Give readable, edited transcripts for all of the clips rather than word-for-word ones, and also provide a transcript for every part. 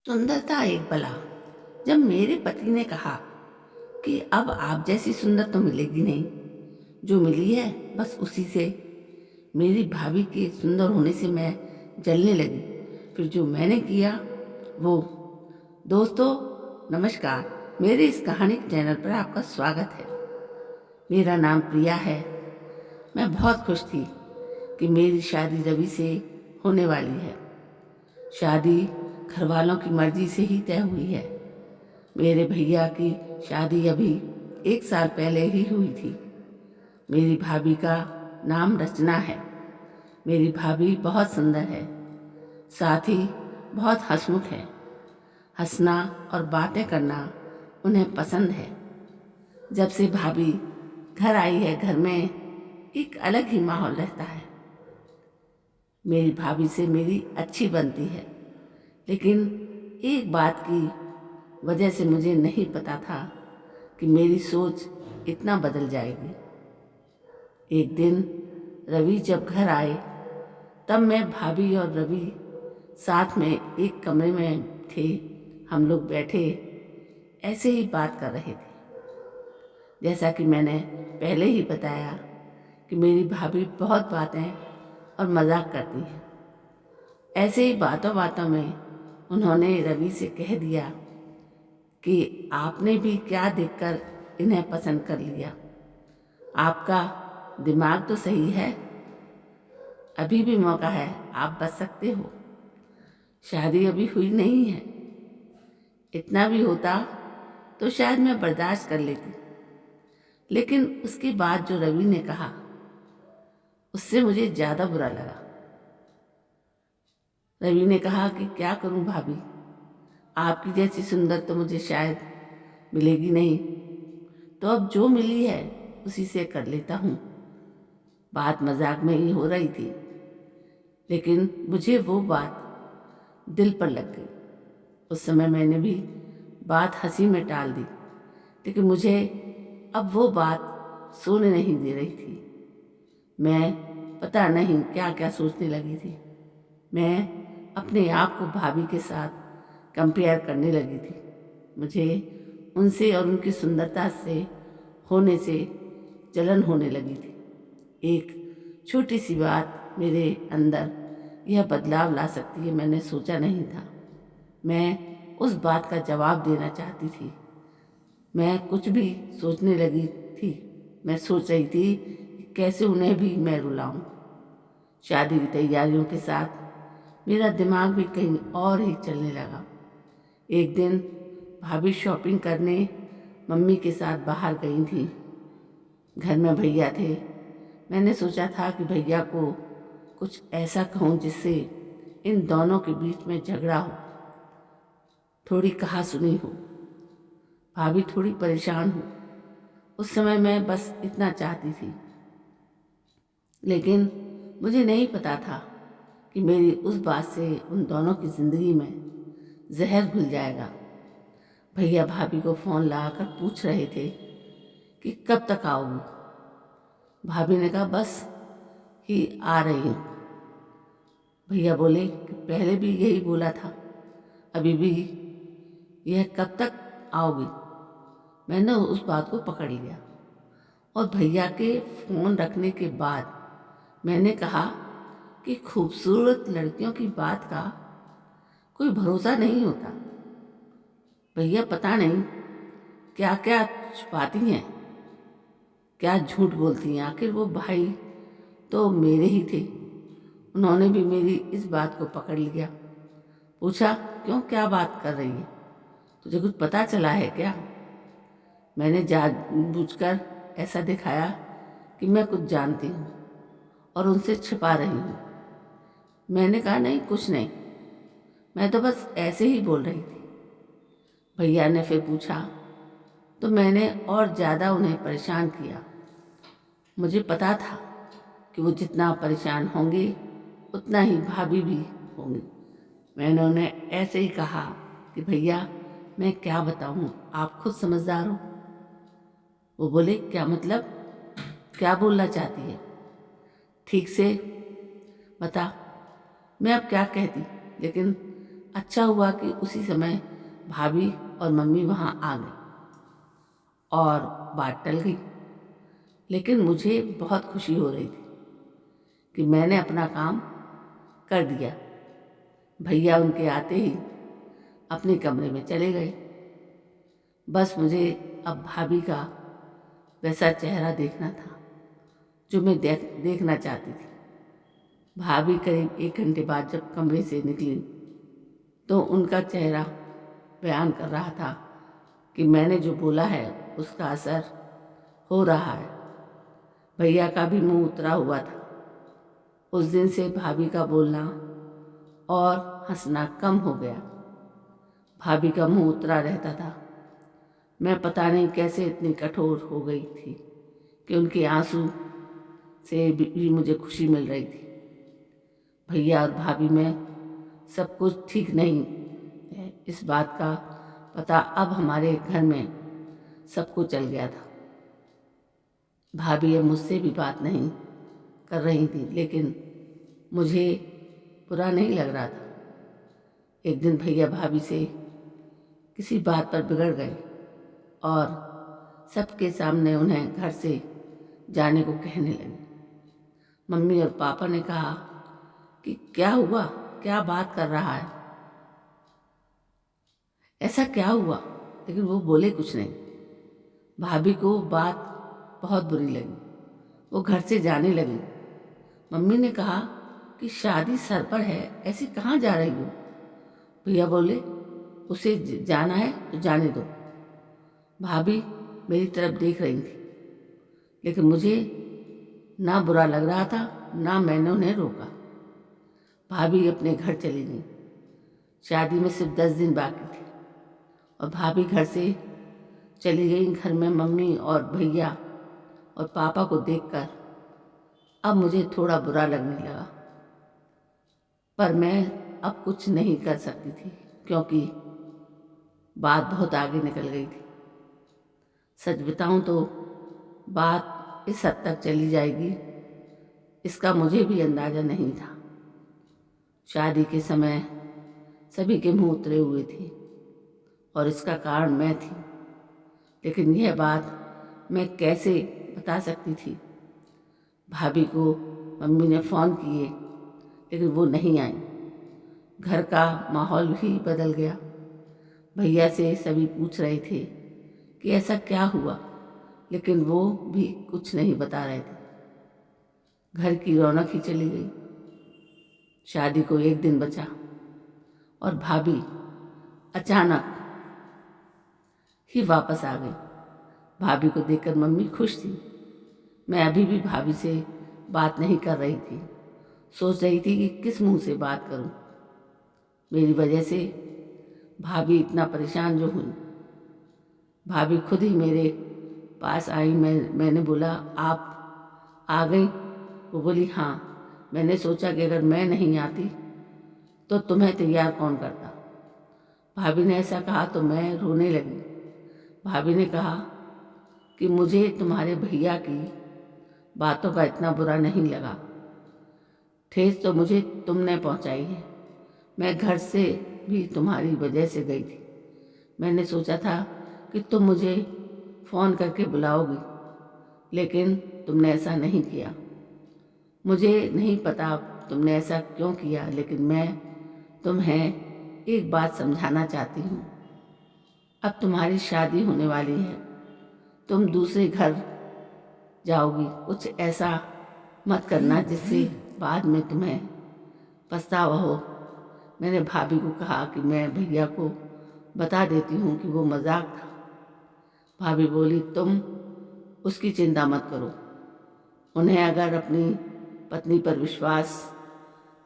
सुंदरता एक बला। जब मेरे पति ने कहा कि अब आप जैसी सुंदर तो मिलेगी नहीं, जो मिली है बस उसी से, मेरी भाभी के सुंदर होने से मैं जलने लगी। फिर जो मैंने किया वो। दोस्तों नमस्कार, मेरे इस कहानी चैनल पर आपका स्वागत है। मेरा नाम प्रिया है। मैं बहुत खुश थी कि मेरी शादी रवि से होने वाली है। शादी घर वालों की मर्जी से ही तय हुई है। मेरे भैया की शादी अभी 1 साल पहले ही हुई थी। मेरी भाभी का नाम रचना है। मेरी भाभी बहुत सुंदर है, साथ ही बहुत हंसमुख है। हंसना और बातें करना उन्हें पसंद है। जब से भाभी घर आई है, घर में एक अलग ही माहौल रहता है। मेरी भाभी से मेरी अच्छी बनती है, लेकिन एक बात की वजह से मुझे नहीं पता था कि मेरी सोच इतना बदल जाएगी। एक दिन रवि जब घर आए, तब मैं, भाभी और रवि साथ में एक कमरे में थे। हम लोग बैठे ऐसे ही बात कर रहे थे। जैसा कि मैंने पहले ही बताया कि मेरी भाभी बहुत बातें और मजाक करती है। ऐसे ही बातों बातों में उन्होंने रवि से कह दिया कि आपने भी क्या देखकर इन्हें पसंद कर लिया। आपका दिमाग तो सही है, अभी भी मौका है, आप बच सकते हो। शादी अभी हुई नहीं है। इतना भी होता तो शायद मैं बर्दाश्त कर लेती, लेकिन उसके बाद जो रवि ने कहा उससे मुझे ज़्यादा बुरा लगा। रवि ने कहा कि क्या करूं भाभी, आपकी जैसी सुंदर तो मुझे शायद मिलेगी नहीं, तो अब जो मिली है उसी से कर लेता हूँ। बात मजाक में ही हो रही थी, लेकिन मुझे वो बात दिल पर लग गई। उस समय मैंने भी बात हंसी में टाल दी, लेकिन मुझे अब वो बात सोने नहीं दे रही थी। मैं पता नहीं क्या क्या सोचने लगी थी। मैं अपने आप को भाभी के साथ कंपेयर करने लगी थी। मुझे उनसे और उनकी सुंदरता से होने से जलन होने लगी थी। एक छोटी सी बात मेरे अंदर यह बदलाव ला सकती है, मैंने सोचा नहीं था। मैं उस बात का जवाब देना चाहती थी। मैं कुछ भी सोचने लगी थी। मैं सोच रही थी कि कैसे उन्हें भी मैं रुलाऊं। शादी की तैयारियों के साथ मेरा दिमाग भी कहीं और ही चलने लगा। एक दिन भाभी शॉपिंग करने मम्मी के साथ बाहर गई थी। घर में भैया थे। मैंने सोचा था कि भैया को कुछ ऐसा कहूँ जिससे इन दोनों के बीच में झगड़ा हो, थोड़ी कहासुनी हो, भाभी थोड़ी परेशान हो। उस समय मैं बस इतना चाहती थी, लेकिन मुझे नहीं पता था कि मेरी उस बात से उन दोनों की जिंदगी में जहर घुल जाएगा। भैया भाभी को फ़ोन लगाकर पूछ रहे थे कि कब तक आओगी। भाभी ने कहा बस ही आ रही हूँ। भैया बोले कि पहले भी यही बोला था, अभी भी यह कब तक आओगी। मैंने उस बात को पकड़ लिया और भैया के फ़ोन रखने के बाद मैंने कहा कि खूबसूरत लड़कियों की बात का कोई भरोसा नहीं होता। भैया पता नहीं क्या क्या छुपाती हैं, क्या झूठ बोलती हैं। आखिर वो भाई तो मेरे ही थे। उन्होंने भी मेरी इस बात को पकड़ लिया। पूछा क्यों, क्या बात कर रही है, तुझे कुछ पता चला है क्या। मैंने जानबूझकर ऐसा दिखाया कि मैं कुछ जानती हूँ और उनसे छिपा रही हूँ। मैंने कहा नहीं, कुछ नहीं, मैं तो बस ऐसे ही बोल रही थी। भैया ने फिर पूछा तो मैंने और ज़्यादा उन्हें परेशान किया। मुझे पता था कि वो जितना परेशान होंगे उतना ही भाभी भी होंगी। मैंने उन्हें ऐसे ही कहा कि भैया मैं क्या बताऊँ, आप खुद समझदार हो। वो बोले क्या मतलब, क्या बोलना चाहती है, ठीक से बता। मैं अब क्या कहती, लेकिन अच्छा हुआ कि उसी समय भाभी और मम्मी वहाँ आ गई और बात टल गई। लेकिन मुझे बहुत खुशी हो रही थी कि मैंने अपना काम कर दिया। भैया उनके आते ही अपने कमरे में चले गए। बस मुझे अब भाभी का वैसा चेहरा देखना था जो मैं देखना चाहती थी। भाभी करीब 1 घंटे बाद जब कमरे से निकली तो उनका चेहरा बयान कर रहा था कि मैंने जो बोला है उसका असर हो रहा है। भैया का भी मुंह उतरा हुआ था। उस दिन से भाभी का बोलना और हंसना कम हो गया। भाभी का मुंह उतरा रहता था। मैं पता नहीं कैसे इतनी कठोर हो गई थी कि उनके आंसू से भी मुझे खुशी मिल रही थी। भैया और भाभी में सब कुछ ठीक नहीं है, इस बात का पता अब हमारे घर में सबको चल गया था। भाभी अब मुझसे भी बात नहीं कर रही थी, लेकिन मुझे बुरा नहीं लग रहा था। एक दिन भैया भाभी से किसी बात पर बिगड़ गए और सबके सामने उन्हें घर से जाने को कहने लगे। मम्मी और पापा ने कहा कि क्या हुआ, क्या बात कर रहा है, ऐसा क्या हुआ, लेकिन वो बोले कुछ नहीं। भाभी को बात बहुत बुरी लगी। वो घर से जाने लगी। मम्मी ने कहा कि शादी सर पर है, ऐसी कहाँ जा रही हो। भैया बोले उसे जाना है तो जाने दो। भाभी मेरी तरफ देख रही थी, लेकिन मुझे ना बुरा लग रहा था, ना मैंने उन्हें रोका। भाभी अपने घर चली गई। शादी में सिर्फ 10 दिन बाकी थे और भाभी घर से चली गई। घर में मम्मी और भैया और पापा को देखकर अब मुझे थोड़ा बुरा लगने लगा, पर मैं अब कुछ नहीं कर सकती थी क्योंकि बात बहुत आगे निकल गई थी। सच बताऊं तो बात इस हद तक चली जाएगी इसका मुझे भी अंदाजा नहीं था। शादी के समय सभी के मुंह उतरे हुए थे और इसका कारण मैं थी, लेकिन यह बात मैं कैसे बता सकती थी। भाभी को मम्मी ने फ़ोन किए, लेकिन वो नहीं आई। घर का माहौल भी बदल गया। भैया से सभी पूछ रहे थे कि ऐसा क्या हुआ, लेकिन वो भी कुछ नहीं बता रहे थे। घर की रौनक ही चली गई। शादी को 1 दिन बचा और भाभी अचानक ही वापस आ गई। भाभी को देखकर मम्मी खुश थी। मैं अभी भी भाभी से बात नहीं कर रही थी। सोच रही थी कि किस मुंह से बात करूं। मेरी वजह से भाभी इतना परेशान जो हुई। भाभी खुद ही मेरे पास आई। मैंने बोला आप आ गई। वो बोली हाँ। मैंने सोचा कि अगर मैं नहीं आती तो तुम्हें तैयार कौन करता। भाभी ने ऐसा कहा तो मैं रोने लगी। भाभी ने कहा कि मुझे तुम्हारे भैया की बातों का इतना बुरा नहीं लगा। ठेस तो मुझे तुमने पहुंचाई है। मैं घर से भी तुम्हारी वजह से गई थी। मैंने सोचा था कि तुम मुझे फ़ोन करके बुलाओगी, लेकिन तुमने ऐसा नहीं किया। मुझे नहीं पता तुमने ऐसा क्यों किया, लेकिन मैं तुम्हें एक बात समझाना चाहती हूँ। अब तुम्हारी शादी होने वाली है, तुम दूसरे घर जाओगी। कुछ ऐसा मत करना जिससे बाद में तुम्हें पछतावा हो। मैंने भाभी को कहा कि मैं भैया को बता देती हूँ कि वो मजाक था। भाभी बोली तुम उसकी चिंता मत करो। उन्हें अगर अपनी पत्नी पर विश्वास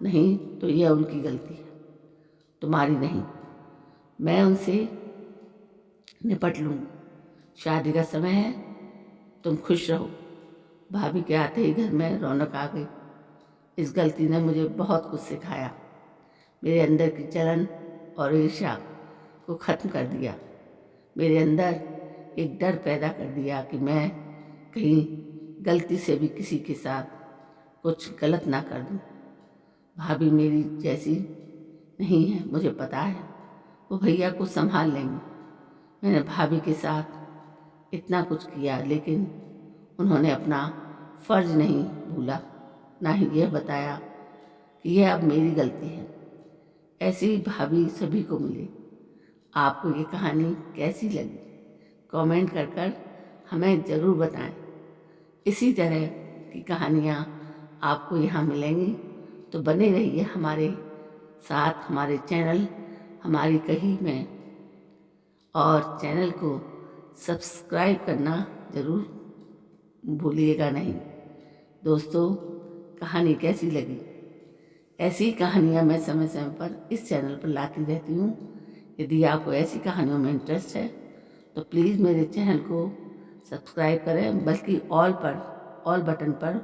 नहीं तो यह उनकी गलती है, तुम्हारी नहीं। मैं उनसे निपट लूँगी। शादी का समय है, तुम खुश रहो। भाभी के आते ही घर में रौनक आ गई। इस गलती ने मुझे बहुत कुछ सिखाया। मेरे अंदर की जलन और ईर्ष्या को ख़त्म कर दिया। मेरे अंदर एक डर पैदा कर दिया कि मैं कहीं गलती से भी किसी के साथ कुछ गलत ना कर दूं। भाभी मेरी जैसी नहीं है, मुझे पता है वो भैया को संभाल लेंगे। मैंने भाभी के साथ इतना कुछ किया, लेकिन उन्होंने अपना फर्ज नहीं भूला, ना ही यह बताया कि यह अब मेरी गलती है। ऐसी भाभी सभी को मिले। आपको ये कहानी कैसी लगी कमेंट कर हमें ज़रूर बताएं। इसी तरह की कहानियाँ आपको यहाँ मिलेंगी, तो बने रहिए हमारे साथ, हमारे चैनल हमारी कही में, और चैनल को सब्सक्राइब करना ज़रूर भूलिएगा नहीं। दोस्तों, कहानी कैसी लगी? ऐसी कहानियाँ मैं समय समय पर इस चैनल पर लाती रहती हूँ। यदि आपको ऐसी कहानियों में इंटरेस्ट है तो प्लीज़ मेरे चैनल को सब्सक्राइब करें, बल्कि ऑल बटन पर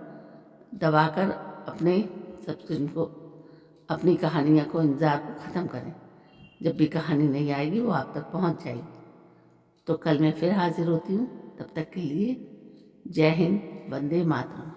दबाकर अपने सब्सक्रिप्शन को, अपनी कहानियों को, इंतज़ार को ख़त्म करें। जब भी कहानी नहीं आएगी वो आप तक पहुंच जाएगी। तो कल मैं फिर हाजिर होती हूँ। तब तक के लिए जय हिंद, वंदे मातरम।